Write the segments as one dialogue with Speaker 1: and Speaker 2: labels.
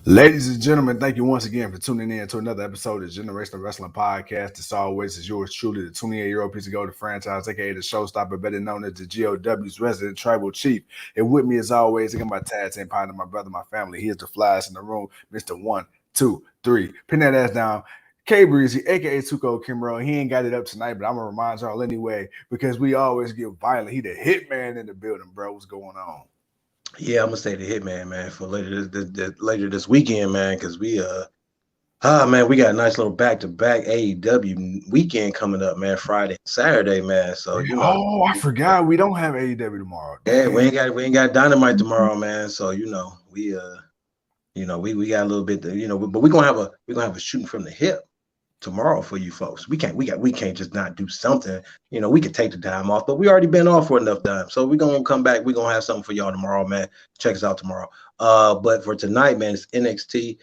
Speaker 1: Ladies and gentlemen, thank you once again for tuning in to another episode of Generational Wrestling Podcast. As always, is yours truly, the 28-year-old piece of gold franchise, aka the showstopper, better known as the GOW's resident tribal chief. And with me, as always, I got my tag team partner, my brother, my family. He is the flyest in the room, Mr. 1, 2, 3. Pin that ass down. K Breezy, aka Tuco Kimro. He ain't got it up tonight, but I'm gonna remind y'all anyway because we always get violent. He the hitman in the building, bro. What's going on?
Speaker 2: Yeah, I'm gonna say the hitman, man, for later this weekend, man, because we we got a nice little back-to-back AEW weekend coming up, man, Friday and Saturday, man. So
Speaker 1: I forgot we don't have AEW tomorrow.
Speaker 2: Yeah, we ain't got Dynamite tomorrow, man. So we got a little bit, but we're gonna have a shooting from the hip tomorrow for you folks. We can't just not do something. We could take the time off, but we already been off for enough time. So we're gonna come back. We're gonna have something for y'all tomorrow, man. Check us out tomorrow. But for tonight, man, it's NXT.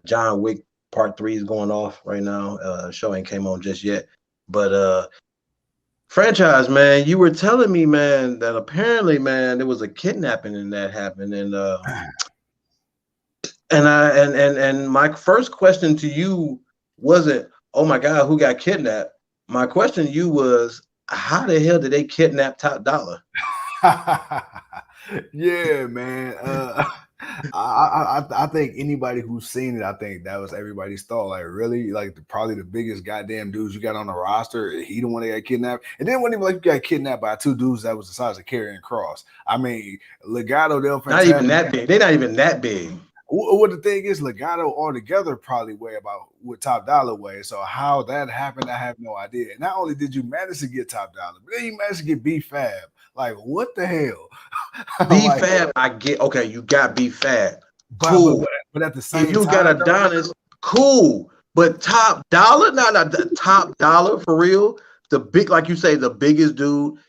Speaker 2: John Wick Part 3 is going off right now. Show ain't came on just yet. But franchise, man, you were telling me, man, that apparently, man, there was a kidnapping and that happened. And my first question to you wasn't, oh my God, who got kidnapped? My question to you was, how the hell did they kidnap Top Dollar?
Speaker 1: Yeah, man. I think anybody who's seen it, I think that was everybody's thought. Like, really, like probably the biggest goddamn dudes you got on the roster. He the one that got kidnapped, and then when you got kidnapped by two dudes that was the size of Karrion Kross. I mean, Legado,
Speaker 2: not even that big. They're not even that big.
Speaker 1: What the thing is, Legado altogether probably weigh about what Top Dollar weighs. So how that happened, I have no idea. Not only did you manage to get Top Dollar, but then you managed to get B-Fab. Like, what the hell?
Speaker 2: B-Fab, I get. Okay, you got B-Fab. Cool.
Speaker 1: But at the same time,
Speaker 2: if you got Adonis, cool. But Top Dollar, not the Top Dollar for real. The big, like you say, the biggest dude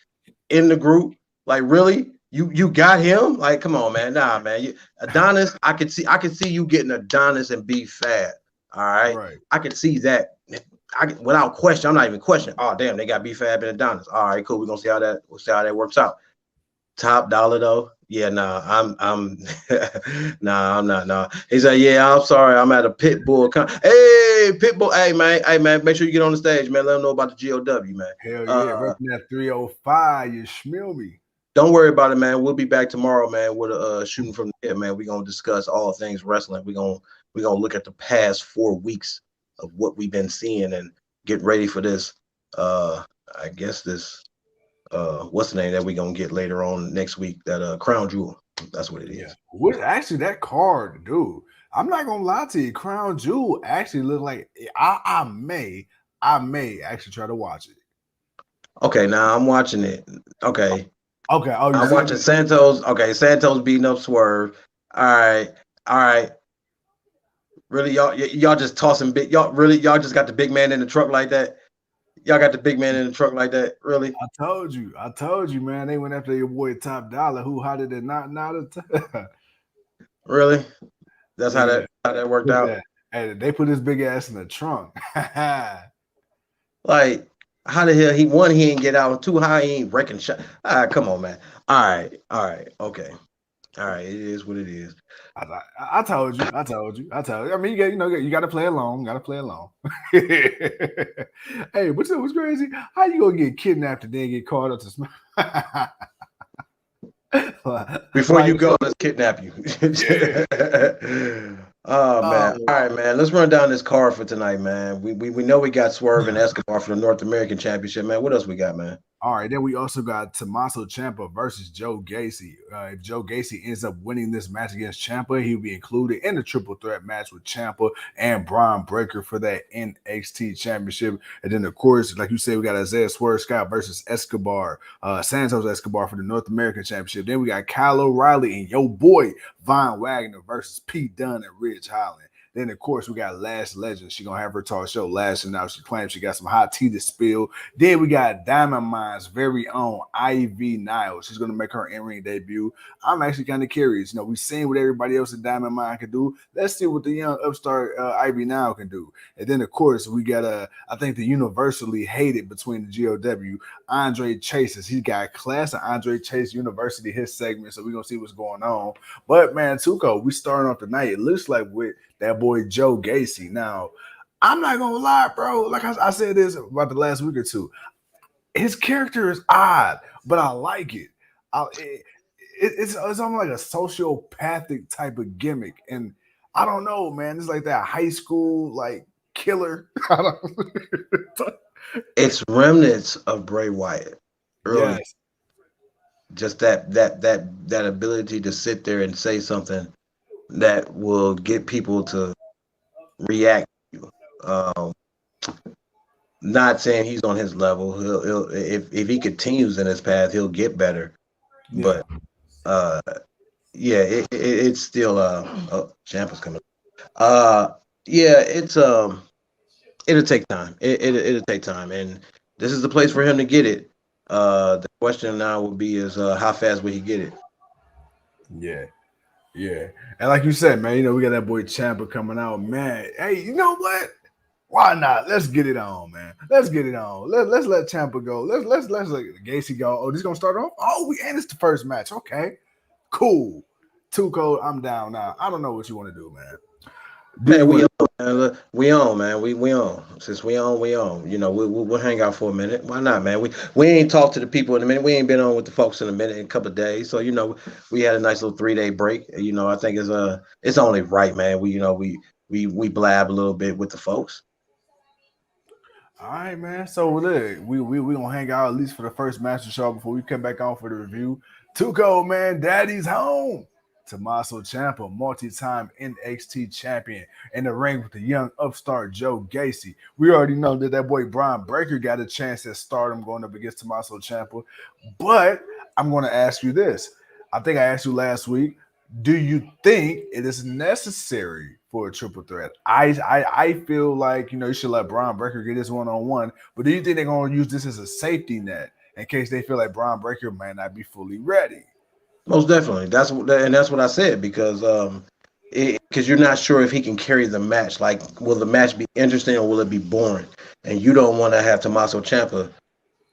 Speaker 2: in the group. Like, really? You got him? Like, come on, man. Nah, man. Adonis, I could see you getting Adonis and B-Fab. All right. I could see that. Without question, I'm not even questioning. Oh, damn, they got B-Fab and Adonis. All right, cool. We're gonna see how that works out. Top Dollar though. Yeah, I'm I'm not. Nah. He said, yeah, I'm sorry. I'm at a Pitbull. Hey, Pitbull. Hey, man, make sure you get on the stage, man. Let them know about the GOW, man.
Speaker 1: Hell yeah, repping that 305. You smell me.
Speaker 2: Don't worry about it, man. We'll be back tomorrow, man, with a shooting from the hip, man. We're gonna discuss all things wrestling. We're gonna look at the past 4 weeks of what we've been seeing and get ready for this. I guess this what's the name that we're gonna get later on next week? That Crown Jewel. That's what it is.
Speaker 1: What actually that card, dude? I'm not gonna lie to you. Crown Jewel actually look like I may actually try to watch it.
Speaker 2: Okay, now I'm watching it. Okay.
Speaker 1: Oh,
Speaker 2: I'm watching Santos. Okay, Santos beating up Swerve. All right. Really, y'all just tossing big. Y'all just got the big man in the truck like that. Y'all got the big man in the truck like that. Really?
Speaker 1: I told you, man. They went after your boy Top Dollar. Who? How did it not?
Speaker 2: Really? That's how that worked out.
Speaker 1: And they put his big ass in the trunk.
Speaker 2: Like, how the hell he ain't get out? 2, how he ain't wrecking shot? Come on, man. All right. Okay. All right. It is what it is.
Speaker 1: I told you. I mean, you got to play along. Hey, what's crazy? How you gonna get kidnapped and then get caught up to
Speaker 2: Before you go, let's kidnap you. Oh man. All right, man. Let's run down this card for tonight, man. We know we got Swerve and Escobar for the North American Championship, man. What else we got, man?
Speaker 1: All right, then we also got Tommaso Ciampa versus Joe Gacy. If Joe Gacy ends up winning this match against Ciampa, he'll be included in the triple threat match with Ciampa and Braun Breaker for that NXT Championship. And then, of course, like you said, we got Isaiah Swerve Scott versus Escobar, Santos Escobar for the North American Championship. Then we got Kyle O'Reilly and your boy Von Wagner versus Pete Dunne and Ridge Holland. Then of course we got Lash Legend. She gonna have her talk show lashing out. She claims she got some hot tea to spill. Then we got Diamond Mine's very own Ivy Nile. She's gonna make her in-ring debut. I'm actually kind of curious. You know, we've seen what everybody else in Diamond Mine can do. Let's see what the young upstart Ivy Nile can do. And then of course we got I think the universally hated between the GOW, Andre Chases. He got class of Andre Chase University, his segment. So we're gonna see what's going on. But man, Tuco, we starting off tonight. It looks like with that boy Joe Gacy. Now, I'm not gonna lie, bro. Like I said this about the last week or two. His character is odd, but I like it. It's almost like a sociopathic type of gimmick, and I don't know, man. It's like that high school like killer.
Speaker 2: It's remnants of Bray Wyatt. Really.
Speaker 1: Yes.
Speaker 2: Just that ability to sit there and say something that will get people to react to you. Not saying he's on his level. He'll if he continues in his path, he'll get better. Yeah. But it's still Ciampa's coming. Yeah, it's it'll take time. It'll take time, and this is the place for him to get it. The question now will be is how fast will he get it?
Speaker 1: Yeah. And like you said, man, you know, we got that boy Ciampa coming out, man. Hey, you know what? Why not? Let's get it on, man. Let's get it on. Let's let Ciampa go. Let's let Gacy go. Oh, this gonna start off? Oh, and it's the first match. Okay. Cool. Too cold. I'm down now. I don't know what you want to do, man.
Speaker 2: Man, we on, man. We on. Since we on. You know, we'll hang out for a minute. Why not, man? We ain't talked to the people in a minute. We ain't been on with the folks in a couple of days. So, you know, we had a nice little 3-day break. You know, I think it's only right, man. We blab a little bit with the folks.
Speaker 1: All right, man. So look, we gonna hang out at least for the first match of the show before we come back on for the review. Too cold, man. Daddy's home. Tommaso Ciampa, multi-time NXT champion, in the ring with the young upstart Joe Gacy. We already know that boy Brian Breaker got a chance at stardom going up against Tommaso Ciampa. But I'm going to ask you this. I think I asked you last week. Do you think it is necessary for a triple threat? I feel like, you know, you should let Brian Breaker get his one-on-one. But do you think they're going to use this as a safety net in case they feel like Brian Breaker may not be fully ready?
Speaker 2: Most definitely. That's what I said, because you're not sure if he can carry the match. Like, will the match be interesting or will it be boring? And you don't want to have Tommaso Ciampa,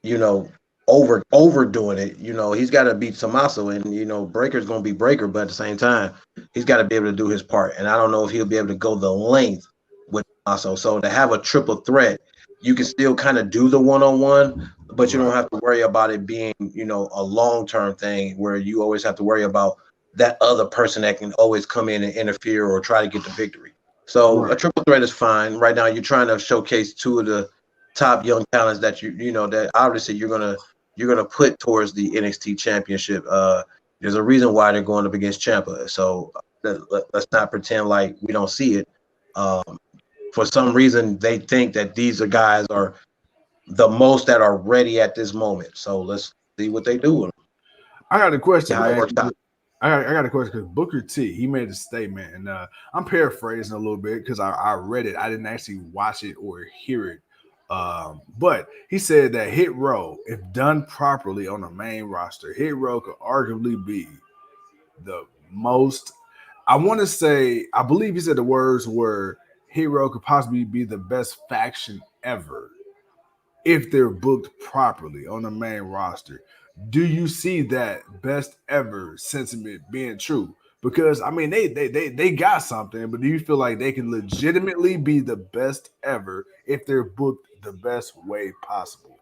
Speaker 2: you know, overdoing it. You know, he's got to beat Tommaso, and you know, Breaker's going to be Breaker, but at the same time, he's got to be able to do his part. And I don't know if he'll be able to go the length with Tommaso. So to have a triple threat, you can still kind of do the one-on-one, but you don't have to worry about it being, you know, a long-term thing where you always have to worry about that other person that can always come in and interfere or try to get the victory. So a triple threat is fine. Right now, you're trying to showcase two of the top young talents that you know that obviously you're gonna put towards the NXT championship. There's a reason why they're going up against Ciampa. So let's not pretend like we don't see it. For some reason, they think that these guys are the most that are ready at this moment. So let's see what they do with them.
Speaker 1: I got a question, man. I got a question because Booker T, he made a statement, and I'm paraphrasing a little bit because I read it. I didn't actually watch it or hear it. But he said that Hit Row, if done properly on the main roster, Hit Row could arguably be the most, I want to say, I believe he said the words were, Hit Row could possibly be the best faction ever if they're booked properly on the main roster. Do you see that best ever sentiment being true? Because I mean, they got something, but do you feel like they can legitimately be the best ever if they're booked the best way possible?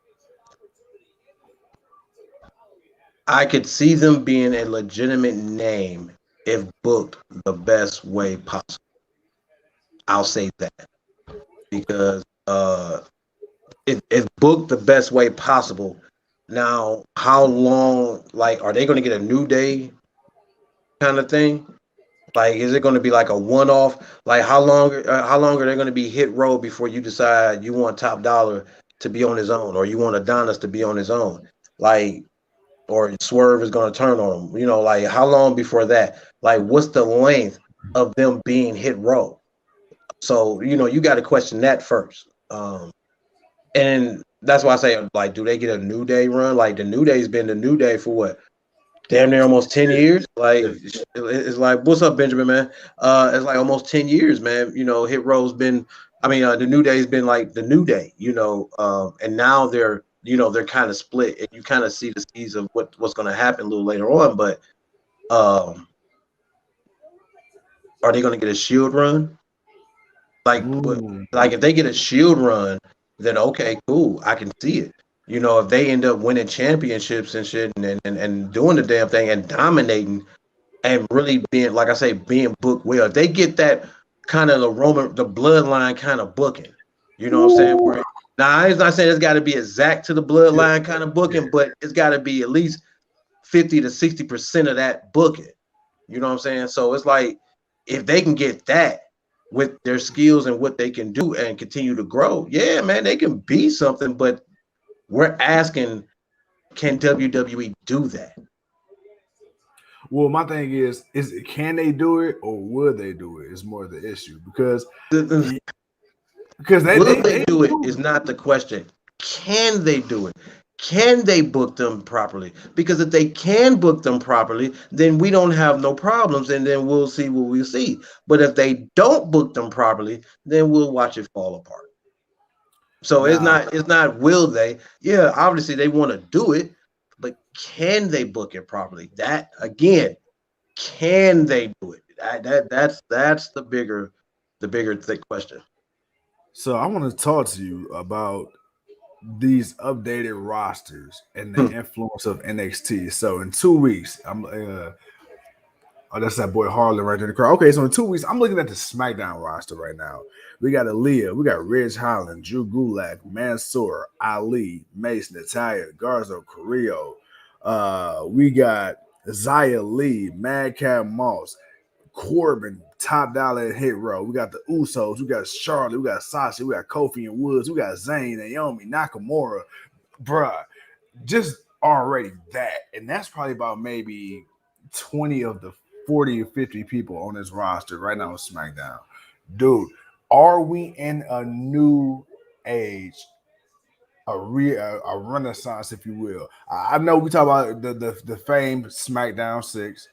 Speaker 2: I could see them being a legitimate name if booked the best way possible. I'll say that because if booked the best way possible. Now, how long? Like, are they going to get a New Day kind of thing? Like, is it going to be like a one-off? Like, how long are they going to be Hit Row before you decide you want Top Dollar to be on his own, or you want Adonis to be on his own? Like, or Swerve is going to turn on him. You know, like, how long before that? Like, what's the length of them being Hit Row? So you got to question that first. And that's why I say, like, do they get a New Day run? Like, the New Day's been the New Day for what? Damn near almost 10 years. Like, it's like, what's up, Benjamin, man? It's like almost 10 years, man. Hit Row's been, the New Day's been like the New Day, and now they're kind of split, and you kind of see the seeds of what's going to happen a little later on. But are they going to get a Shield run? Like, if they get a Shield run, then okay, cool, I can see it. If they end up winning championships and shit, and doing the damn thing and dominating, and really being, like I say, being booked well, if they get that kind of the bloodline kind of booking, you know what I'm saying? Now, I'm not saying it's got to be exact to the bloodline kind of booking, but it's got to be at least 50 to 60% of that booking. You know what I'm saying? So it's like, if they can get that with their skills and what they can do and continue to grow, yeah, man, they can be something. But we're asking, can WWE do that?
Speaker 1: Well, my thing is can they do it or will they do it? Is more the issue because
Speaker 2: they do it is not the question. Can they do it? Can they book them properly? Because if they can book them properly, then we don't have no problems, and then we'll see what we see. But if they don't book them properly, then we'll watch it fall apart. So it's not will they? Yeah, obviously they want to do it, but can they book it properly? That again, can they do it? That's the bigger thick question.
Speaker 1: So I want to talk to you about these updated rosters and the influence of NXT. So in 2 weeks, that's that boy Holland right there in the crowd. Okay, so in 2 weeks, I'm looking at the SmackDown roster right now. We got Aaliyah, we got Ridge Holland, Drew Gulak, Mansoor, Ali, Mace, Natalya, Garza, Carrillo. We got Zaya Lee, Madcap Moss, Corbin, Top Dollar, and Hit Row. We got the Usos, we got Charlotte, we got Sasha, we got Kofi and Woods, we got Zayn, Naomi, Nakamura. Bruh, just already that. And that's probably about maybe 20 of the 40 or 50 people on this roster right now on SmackDown. Dude, are we in a new age? A renaissance, if you will. I know we talk about the famed SmackDown 6,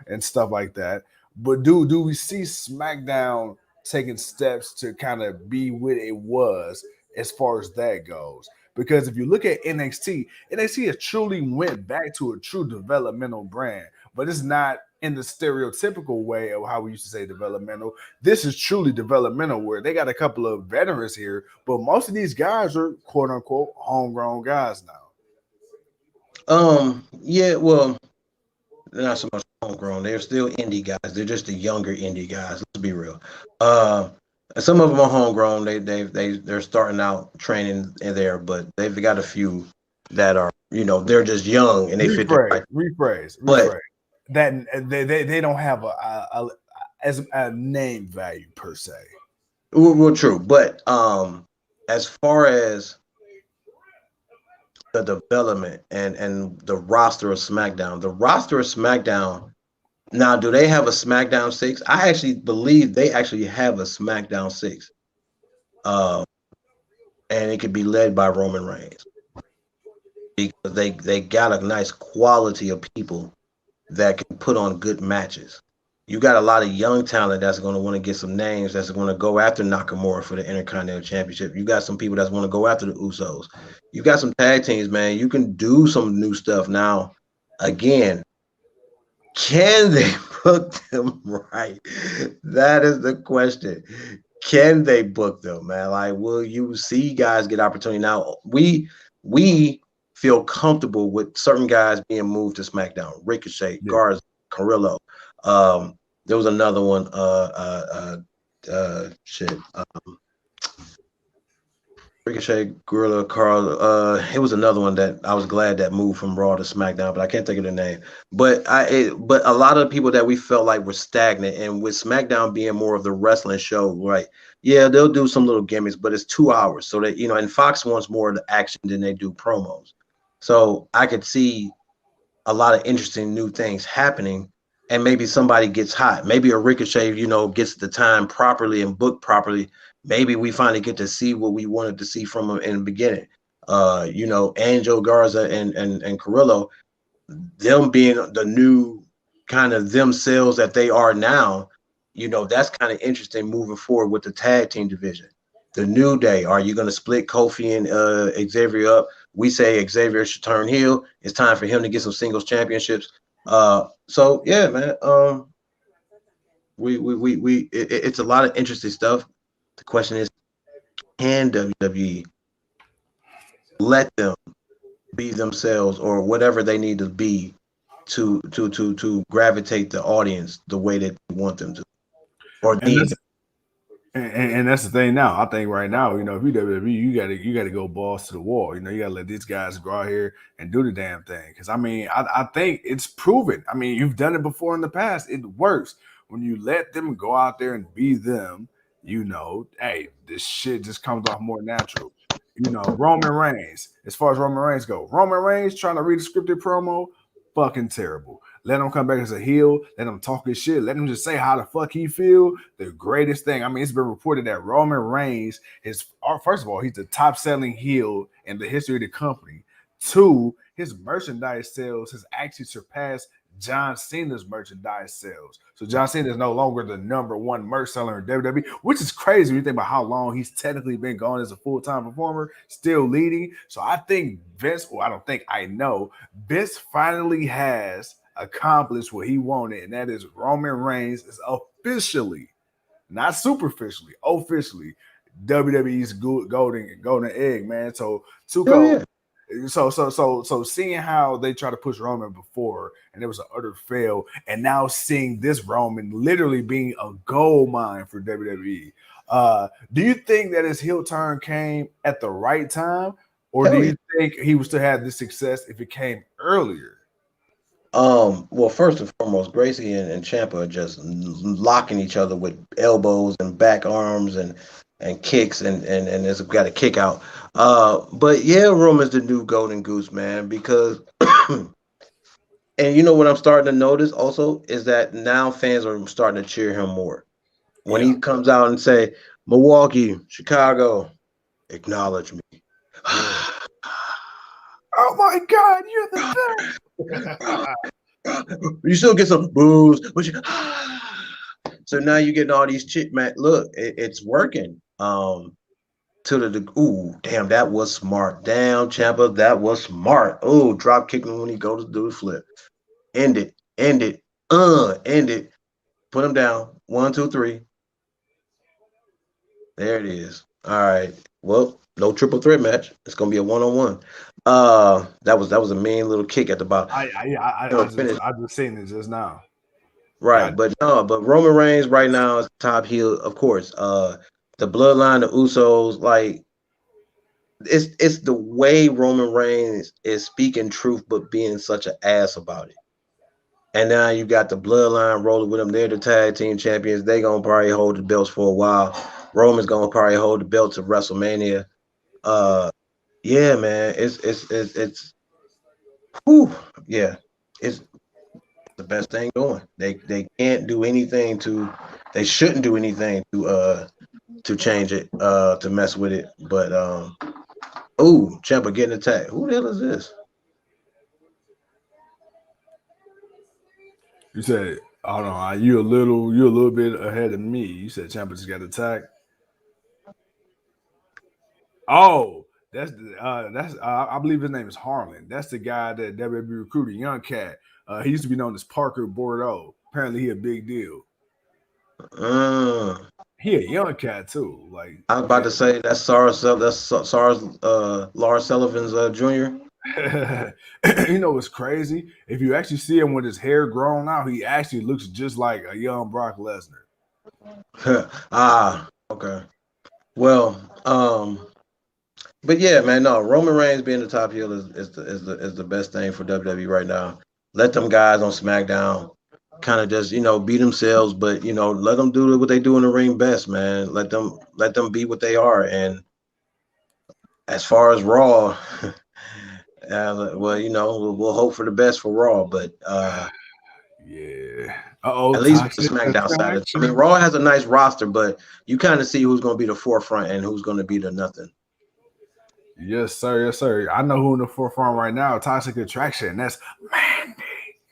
Speaker 1: and stuff like that. But do we see SmackDown taking steps to kind of be what it was as far as that goes? Because if you look at NXT has truly went back to a true developmental brand, but it's not in the stereotypical way of how we used to say developmental. This is truly developmental, where they got a couple of veterans here, but most of these guys are quote unquote homegrown guys now.
Speaker 2: Yeah, well, they're not so much homegrown. They're still indie guys. They're just the younger indie guys. Let's be real. Some of them are homegrown. They're starting out training in there, but they've got a few that are, they're just young and they fit the right.
Speaker 1: Rephrase. But that they don't have a name value per se.
Speaker 2: Well, true. But as far as the development and the roster of SmackDown, now, do they have a SmackDown 6? I actually believe they actually have a SmackDown 6. And it could be led by Roman Reigns. Because they got a nice quality of people that can put on good matches. You got a lot of young talent that's going to want to get some names, that's going to go after Nakamura for the Intercontinental Championship. You got some people that's want to go after the Usos. You got some tag teams, man. You can do some new stuff. Now, again, can they book them right? That is the question. Can they book them, man? Like, will you see guys get opportunity? Now, we feel comfortable with certain guys being moved to SmackDown. Ricochet, Garza, Carrillo. There was another one. Ricochet, Gorilla, Carl. It was another one that I was glad that moved from Raw to SmackDown, but I can't think of the name. But but a lot of people that we felt like were stagnant, and with SmackDown being more of the wrestling show, right? Yeah, they'll do some little gimmicks, but it's 2 hours, so that and Fox wants more of the action than they do promos. So I could see a lot of interesting new things happening, and maybe somebody gets hot. Maybe a Ricochet, gets the time properly and booked properly. Maybe we finally get to see what we wanted to see from him in the beginning. Angel Garza and Carrillo, them being the new kind of themselves that they are now, that's kind of interesting moving forward with the tag team division. The New Day, are you going to split Kofi and Xavier up? We say Xavier should turn heel. It's time for him to get some singles championships. So yeah, man. It's a lot of interesting stuff. The question is, can WWE let them be themselves or whatever they need to be to gravitate the audience the way that they want them to, or
Speaker 1: And
Speaker 2: need.
Speaker 1: that's and that's the thing now. I think right now, if you WWE, you gotta go balls to the wall. You gotta let these guys go out here and do the damn thing. Because I think it's proven. You've done it before in the past. It works when you let them go out there and be them. Hey, this shit just comes off more natural. Roman Reigns. As far as Roman Reigns go, Roman Reigns trying to read a scripted promo, fucking terrible. Let him come back as a heel. Let him talk his shit. Let him just say how the fuck he feel. The greatest thing. It's been reported that Roman Reigns is, first of all, he's the top selling heel in the history of the company. 2, his merchandise sales has actually surpassed John Cena's merchandise sales. So John Cena is no longer the number 1 merch seller in WWE, which is crazy when you think about how long he's technically been gone as a full-time performer, still leading. So I think Vince, or I don't think, I know, Vince finally has accomplished what he wanted, and that is Roman Reigns is officially, not superficially, officially WWE's golden egg, man. So Tuco,
Speaker 2: yeah.
Speaker 1: So seeing how they try to push Roman before and it was an utter fail, and now seeing this Roman literally being a gold mine for WWE. Do you think that his heel turn came at the right time, or do you think he would still have this success if it came earlier?
Speaker 2: Well, first and foremost, Gracie and Ciampa are just locking each other with elbows and back arms and kicks and it's got a kick out. But yeah, Roman's the new golden goose, man, because and what I'm starting to notice also is that now fans are starting to cheer him more. When he comes out and say, Milwaukee, Chicago, acknowledge me.
Speaker 1: Oh my God, you're the
Speaker 2: best. You still get some boos, but so now you're getting all these chick, man. Look, it's working. Ooh, damn, that was smart. Damn, Ciampa, that was smart. Oh, drop kicking when he goes to do the flip. End it. End it. Put him down. 1, 2, 3. There it is. All right. Well, no triple threat match. It's gonna be a 1-on-1. That was a mean little kick at the bottom.
Speaker 1: I just seen it just now.
Speaker 2: Right, but Roman Reigns right now is top heel, of course. The bloodline, the Usos, like it's the way Roman Reigns is speaking truth, but being such an ass about it. And now you got the bloodline rolling with them. They're the tag team champions. They gonna probably hold the belts for a while. Roman's gonna probably hold the belt to WrestleMania. Yeah, man, it's whew, yeah, it's the best thing going. They can't do anything they shouldn't do anything to change it, to mess with it. But Ciampa getting attacked. Who the hell is this?
Speaker 1: You said, hold on, you're a little bit ahead of me. You said Ciampa just got attacked. Oh, that's I believe his name is Harlan. That's the guy that WWE recruited, young cat. He used to be known as Parker Bordeaux. Apparently, he a big deal. He a young cat too. Like
Speaker 2: I was about to say that's Lars Sullivan's Jr.
Speaker 1: What's crazy? If you actually see him with his hair grown out, he actually looks just like a young Brock Lesnar.
Speaker 2: Okay. Well, but yeah, man, no, Roman Reigns being the top heel is the best thing for WWE right now. Let them guys on SmackDown kind of just be themselves, but let them do what they do in the ring best, man. Let them be what they are. And as far as Raw, well, we'll hope for the best for Raw, but
Speaker 1: yeah,
Speaker 2: At least with the SmackDown side. I mean, Raw has a nice roster, but you kind of see who's going to be the forefront and who's going to be the nothing.
Speaker 1: Yes, sir. Yes, sir. I know who in the forefront right now. Toxic Attraction. That's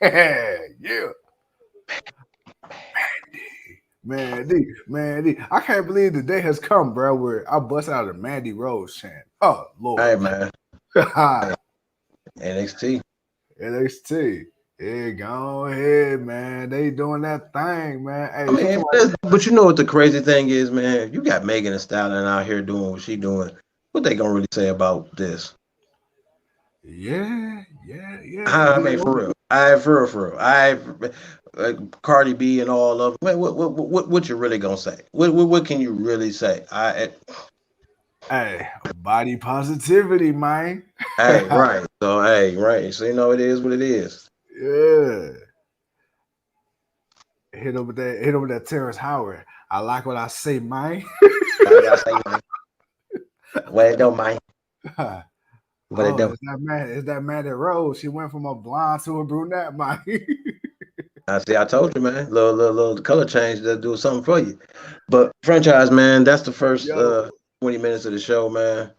Speaker 1: Mandy. Yeah. Mandy. I can't believe the day has come, bro, where I bust out a Mandy Rose chant. Oh, Lord.
Speaker 2: Hey, man. NXT.
Speaker 1: Yeah, go ahead, man. They doing that thing, man. Hey,
Speaker 2: I mean, but you know what the crazy thing is, man? If you got Megan Thee Stallion out here doing what she doing, what they gonna really say about this?
Speaker 1: Yeah.
Speaker 2: I mean, for real. For real. Cardi B and all of them. What you really gonna say? What can you really say?
Speaker 1: Hey, body positivity, man.
Speaker 2: Hey, right. So, right. So, you know, it is what it is.
Speaker 1: Yeah. Hit over that Terrence Howard. I like what I say, man.
Speaker 2: Well, it don't mind.
Speaker 1: But it don't. Is that Mandy Rose? She went from a blonde to a brunette, man.
Speaker 2: I told you, man. Little color change that do something for you. But franchise, man, that's the first 20 minutes of the show, man.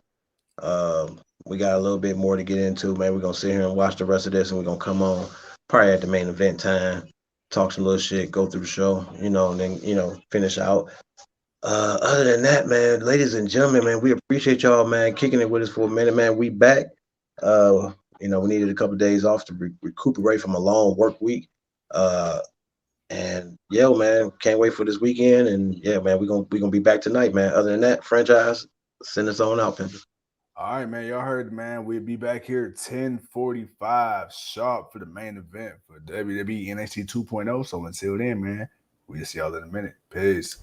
Speaker 2: We got a little bit more to get into, man. We're gonna sit here and watch the rest of this, and we're gonna come on probably at the main event time, talk some little shit, go through the show, and then finish out. Other than that, man, ladies and gentlemen, man, we appreciate y'all, man, kicking it with us for a minute, man. We back. We needed a couple of days off to recuperate from a long work week. And yeah, man, can't wait for this weekend. And yeah, man, we're gonna be back tonight, man. Other than that, franchise, send us on out, Pimpin'.
Speaker 1: All right, man. Y'all heard, man. We'll be back here at 10:45 sharp for the main event for WWE NXT 2.0. So until then, man, we'll see y'all in a minute. Peace.